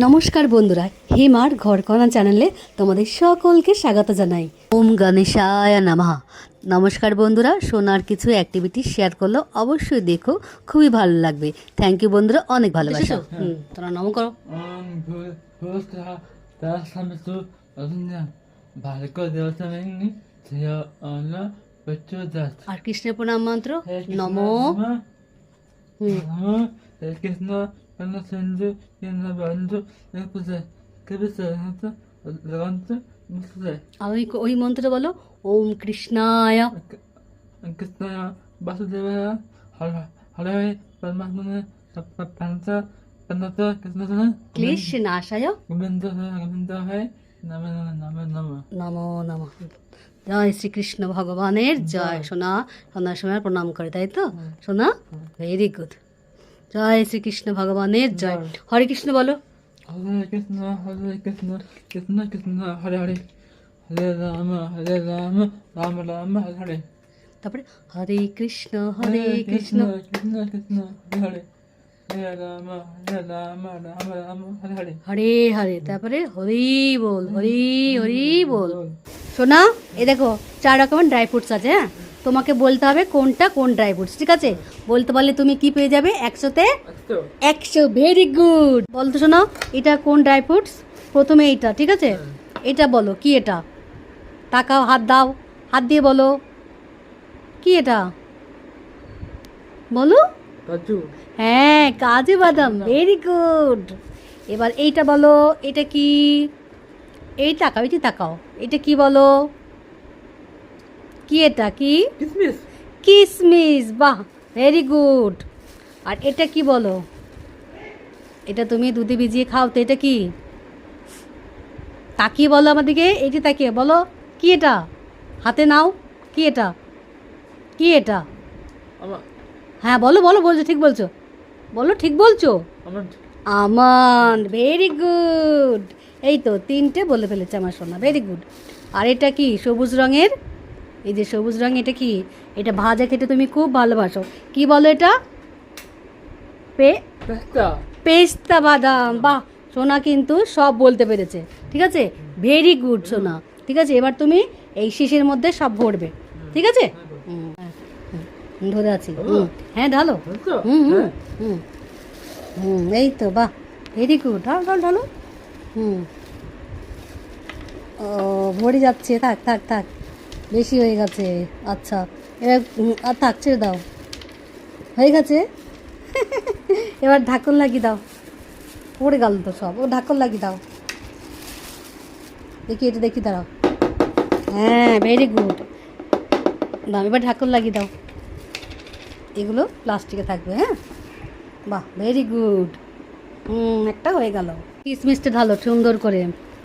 নমস্কার বন্ধুরা, হেমার ঘরকণা চ্যানেলে তোমাদের সকলকে স্বাগত জানাই। ওম গণেশায় নমঃ। নমস্কার বন্ধুরা, সোনার কিছু অ্যাক্টিভিটি শেয়ার করলো, অবশ্যই দেখো, খুবই ভালো লাগবে। থ্যাংক ইউ বন্ধুরা, অনেক ভালোবাসা। তোরা নম করো। আর কৃষ্ণের প্রণাম মন্ত্র নমো কৃষ্ণ সিন্ধু বন্ধু ওই মন্ত্রটা বলো। ওম কৃষ্ণায় কৃষ্ণায় বাসুদেবায় হরে হরে পরমাত্মনে ক্লেশনাশায় গোবিন্দ গোবিন্দ হয় নমঃ নমঃ নমঃ নমো নমঃ। জয় শ্রীকৃষ্ণ ভগবানের জয়। সোনা সোনার সময় প্রণাম করে, তাই তো সোনা? Very good. জয় শ্রীকৃষ্ণ ভগবানের জয়। হরে কৃষ্ণ বলো। হরে কৃষ্ণ কৃষ্ণ কৃষ্ণ হরে হরে হরে রাম রাম রাম হরে হরে। তারপরে হরে কৃষ্ণ কৃষ্ণ কৃষ্ণ কৃষ্ণ হরে হরে হরে রাম রাম রাম হরে হরে। হরে হরে। তারপরে হরি বল, হরি হরি বল। সোনা, এ দেখো 4 রকমের ড্রাই ফ্রুটস আছে। হ্যাঁ, তোমাকে বলতে হবে কোনটা কোন ড্রাই ফ্রুটস, ঠিক আছে? বলতে পারলে তুমি কি পেয়ে যাবে? 100-তে 100। Very good. বলতো শোনা, এটা কোন ড্রাই ফ্রুটস? প্রথমে এইটা, ঠিক আছে? এটা বলো কি এটা? তাকাও, হাত দাও, হাত দিয়ে বলো কি এটা বলো। কাজু। হ্যাঁ, কাজু বাদাম। Very good. এবার এইটা বলো, এটা কি? এই তাকাও, এটি তাকাও, এটা কি বলো? কি এটা? কি? কিসমিস। কিসমিস। বাহ, ভেরি গুড। আর এটা কি বলো? এটা তুমি দুধে ভিজিয়ে খাও তো, এটা কি? তাকিয়ে বলো আমাদেরকে, এইটি তাকিয়ে বলো কি এটা? হাতে নাও, কি এটা? কি এটা? হ্যাঁ বলো বলো, বলছো, ঠিক বলছো, বলো, ঠিক বলছো। আমন্ড। Very good. এই তো 3টে বলে ফেলেছে আমার সোনা। Very good. আর এটা কি? সবুজ রঙের, এই যে সবুজ রঙ, এটা কি? এটা ভাজা খেতে তুমি খুব ভালোবাসো, কি বলো এটা? পেস্তা বাদাম। বাহ, সোনা কিন্তু সব বলতে পেরেছে, ঠিক আছে? ভেরি গুড সোনা। ঠিক আছে, এবার তুমি এই শিশির মধ্যে সব ভরবে, ঠিক আছে? ধরে আছি। হ্যাঁ ঢালো। হুম হুম হুম হুম এই তো, বাহ, ভেরি গুড। ঢাল ঢাল ঢালো। ও, ভরে যাচ্ছে। থাক থাক থাক, বেশি হয়ে গেছে। আচ্ছা, এবার আর থাক, ছেড়ে দাও, হয়ে গেছে। এবার ঢাকন লাগিয়ে দাও। পড়ে গেল তো সব। ও, ঢাকন লাগিয়ে দাও। দেখি, এটা দেখি, দাঁড়াও। হ্যাঁ, ভেরি গুড। দাও, এবার ঢাকন লাগিয়ে দাও। এগুলো প্লাস্টিকে থাকবে। হ্যাঁ, বাহ, ভেরি গুড। একটা হয়ে গেল। কিশমিশটা ঢালো সুন্দর করে,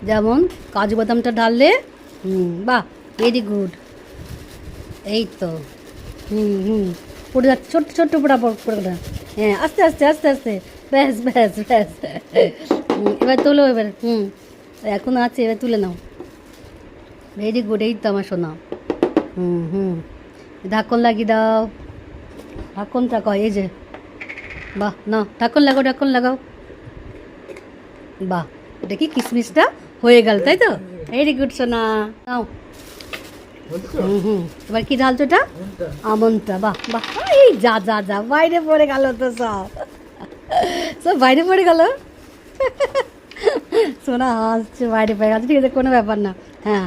যেমন কাজু বাদামটা ঢাললে। বাহ, ভেরি গুড। এই তো। পড়ে যাচ্ছে, ছোট্ট ছোট্ট পোড়া পড়ে গেল। হ্যাঁ, আস্তে আস্তে আস্তে আস্তে। ব্যাস ব্যাস ব্যাস। এবার তোলো, এবার এখন আছে, এবার তুলে নাও। Very good. এই তো আমার সোনা। ঢাকন লাগিয়ে দাও। ঢাকনটা কয়, এই যে। বাহ, না, ঢাকন লাগাও, ঢাকন লাগাও। বাহ, এটা কি? কিশমিশটা হয়ে গেল, তাই তো? ভেরি গুড সোনা। নাও। এবার কি ঢালছো? এটা আমন্ডটা। বাহ বাহ। এই যা যা যা, বাইরে পড়ে গেল তো সব, সব বাইরে পড়ে গেল। সোনা হাসছে, বাইরে পড়ে গেছে, ঠিক আছে, কোনো ব্যাপার না। হ্যাঁ,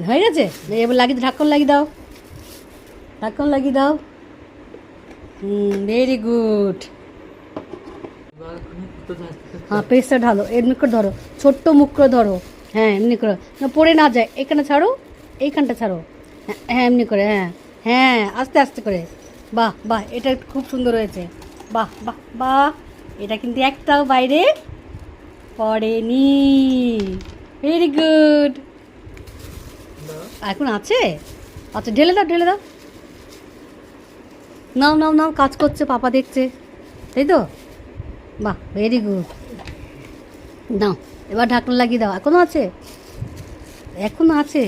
হয়ে গেছে। এবার লাগিয়ে ঢাকন লাগিয়ে দাও, ঢাকন লাগিয়ে দাও। Very good. হ্যাঁ, পেস্টটা ঢালো, এমনি করে ধরো, ছোট্ট মুখ করে ধরো। হ্যাঁ, এমনি করে, না পড়ে না যায়। এখানে ছাড়ো, এইখানটা ছাড়ো। হ্যাঁ, এমনি করে। হ্যাঁ হ্যাঁ, আস্তে আস্তে করে। বাহ বাহ, এটা খুব সুন্দর হয়েছে। বাহ বাহ বাহ, এটা কিন্তু একটাও বাইরে পড়েনি। Very good. এখন আছে। আচ্ছা, ঢেলে দাও, ঢেলে দাও। নাও নাও নাও, কাজ করছে, পাপা দেখছে, তাই তো? বাহ, ভেরি গুড। নাও, এবার ঢাকনা লাগিয়ে দাও। এখনো আছে, এখনো আছে।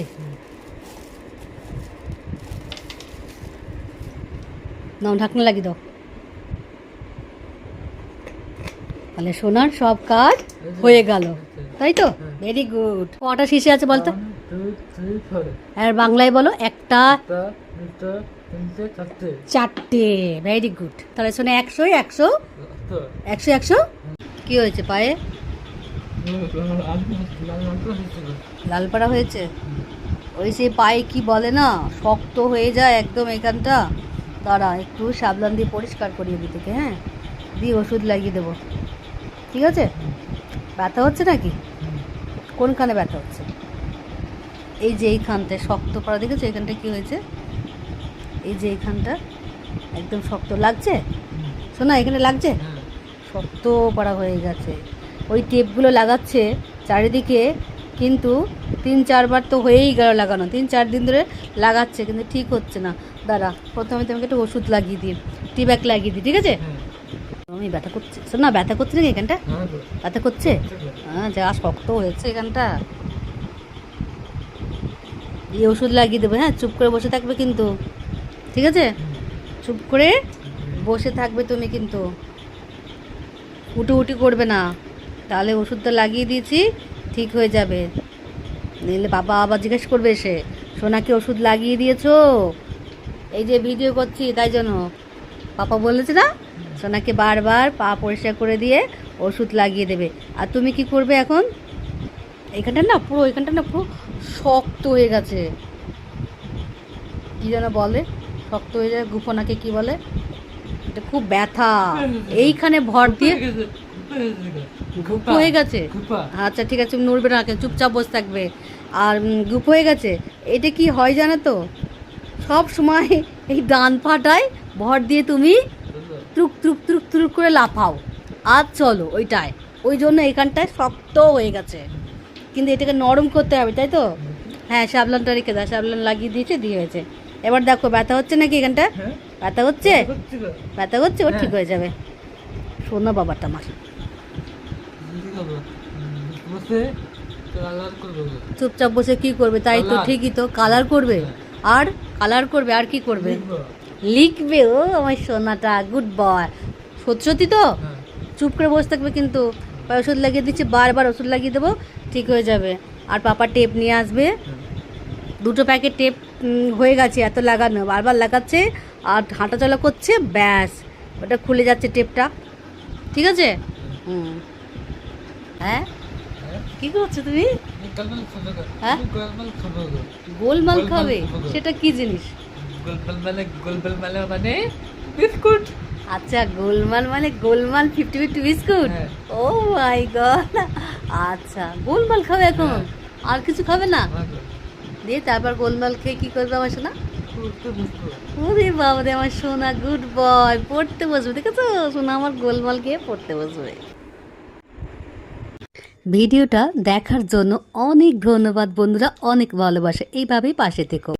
নাও, ঢাকনা লাগিয়ে দাও। তাহলে সোনার সব কাজ হয়ে গেল, তাই তো? Very good. কটা শিশি আছে বলতো? 1 2 3 4 আর বাংলায় বলো। একটা, তা দুটো তিনটে চারটে চারটে। Very good. তাহলে শোনে 100 100 তো 100 100। কি হয়েছে পায়ে? লালপাড়া হয়েছে। ওই সে পায়ে কি বলে না, শক্ত হয়ে যায় একদম এখানটা। দাঁড়া, একটু সাবধান দিয়ে পরিষ্কার করিয়ে দিতে, হ্যাঁ, দিয়ে ওষুধ লাগিয়ে দেবো, ঠিক আছে? ব্যথা হচ্ছে নাকি? কোনখানে ব্যথা হচ্ছে? এই যে এইখানটায় শক্ত পাড়া, দেখেছো এখানটা কি হয়েছে? এই যে এইখানটা একদম শক্ত লাগছে। শোনা, এখানে লাগছে, শক্ত পাড়া হয়ে গেছে। ওই টেপগুলো লাগাচ্ছে চারিদিকে, কিন্তু 3-4 বার তো হয়েই গেল লাগানো, 3-4 দিন ধরে লাগাচ্ছে, কিন্তু ঠিক হচ্ছে না। দাঁড়া, প্রথমে তোমাকে একটু ওষুধ লাগিয়ে দিই, টিব্যাক লাগিয়ে দিই, ঠিক আছে? আমি ব্যথা করছে, শোনা, ব্যথা করছে নাকি এখানটা? ব্যথা করছে? হ্যাঁ, যা শক্ত হয়েছে এখানটা। এই ওষুধ লাগিয়ে দেবো, হ্যাঁ, চুপ করে বসে থাকবে কিন্তু, ঠিক আছে? চুপ করে বসে থাকবে তুমি কিন্তু, উটি করবে না, তাহলে ওষুধটা লাগিয়ে দিয়েছি, ঠিক হয়ে যাবে। নিলে বাবা আবার জিজ্ঞেস করবে এসে, সোনাকে ওষুধ লাগিয়ে দিয়েছো? এই যে ভিডিও করছি তাই জন্য পাপা বলেছে না, সোনাকে বারবার পা পরিষ্কার করে দিয়ে ওষুধ লাগিয়ে দেবে। আর তুমি কি করবে এখন? এখানটা না পুরো শক্ত হয়ে গেছে, কি যেন বলে, শক্ত হয়ে যায়, গুফনাকে কি বলে, এটা খুব ব্যথা। এইখানে ভর দিয়ে গুপ হয়ে গেছে। আচ্ছা ঠিক আছে, তুমি নড়বে না, চুপচাপ বসে থাকবে। আর গুপ হয়ে গেছে, এটা কি হয় জানো তো, সব সময় এই ডান পাটায় ভর দিয়ে তুমি ত্রুক ত্রুক ত্রুক ত্রুক করে লাফাও আর চলো ওইটায়, ওই জন্য এখানটায় শক্ত হয়ে গেছে। কিন্তু এটাকে নরম করতে হবে, তাই তো? হ্যাঁ, সাবলানটা রেখে দাও, সাবলান লাগিয়ে দিয়েছে, দিয়ে হয়েছে। এবার দেখো ব্যথা হচ্ছে নাকি এখানটা? ব্যথা হচ্ছে? ব্যথা হচ্ছে, ও ঠিক হয়ে যাবে। শোনো বাবাটা আমার, চুপচাপ বসে কি করবে? তাই তো, ঠিকই তো, কালার করবে। আর কালার করবে, আর কি করবে? লিখবে। ও আমার সোনাটা, গুড বয়। সত্যি তো? চুপ করে বসে থাকবে কিন্তু। ওষুধ লাগিয়ে দিচ্ছি, বারবার ওষুধ লাগিয়ে দেবো, ঠিক হয়ে যাবে। আর পাপা টেপ নিয়ে আসবে, 2 প্যাকেট টেপ হয়ে গেছে, এত লাগানো, বারবার লাগাচ্ছে আর হাঁটাচলা করছে, ব্যাস ওটা খুলে যাচ্ছে টেপটা, ঠিক আছে? হ্যাঁ, কি করছো তুমি? হ্যাঁ, গোলমাল খাবে? সেটা কি জিনিস? গোলমাল মানে বিস্কুট। আচ্ছা, গোলমাল মানে গোলমাল 50-50 বিস্কুট। ও মাই গড, আচ্ছা গোলমাল খাবে এখন, আর কিছু খাবে না? দিয়ে তারপর গোলমাল খেয়ে কি করবে আমার সোনা? ওরে বাবা রে, আমার সোনা গুড বয়, পড়তে বসবে, দেখেছো? সোনা আমার গোলমাল খেয়ে পড়তে বসবে। ভিডিওটা দেখার জন্য অনেক ধন্যবাদ বন্ধুরা, অনেক ভালোবাসা, এইভাবেই পাশে থেকো।